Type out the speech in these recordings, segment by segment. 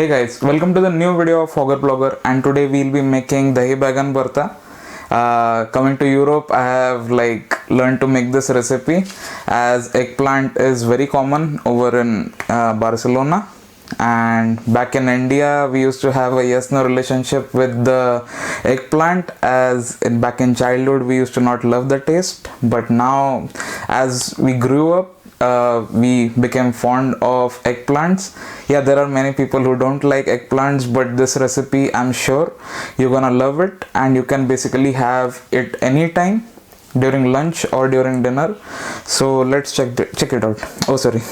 Hey guys, welcome to the new video of Fogger Blogger, and today we'll be making Dahi Baingan Bharta. Coming to Europe, I have learned to make this recipe as eggplant is very common over in Barcelona, and back in India we used to have a yes-no relationship with the eggplant, as back in childhood we used to not love the taste, but now as we grew up we became fond of eggplants. Yeah, there are many people who don't like eggplants, but this recipe I'm sure you're gonna love it, and you can basically have it anytime during lunch or during dinner. So let's check it out. Oh, sorry.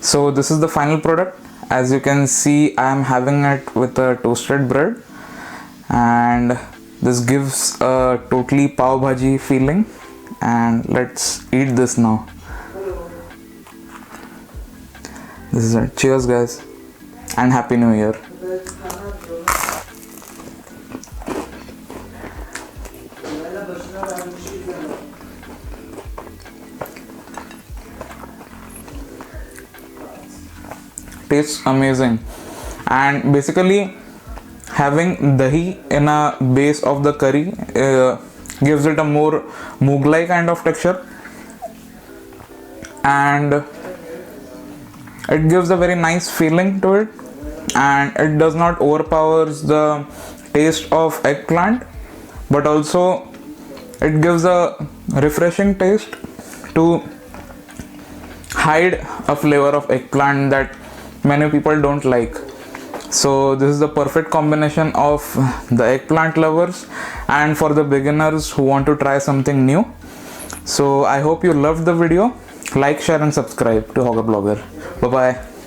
So this is the final product. As you can see, I am having it with a toasted bread, and this gives a totally pav bhaji feeling. And let's eat this now. This is it. Cheers guys, and Happy New Year. Tastes amazing, and basically having dahi in a base of the curry gives it a more Mughlai kind of texture, and it gives a very nice feeling to it, and it does not overpowers the taste of eggplant, but also it gives a refreshing taste to hide a flavor of eggplant that many people don't like. So this is the perfect combination of the eggplant lovers and for the beginners who want to try something new. So I hope you loved the video. Like, share and subscribe to Hogger Blogger. Bye bye.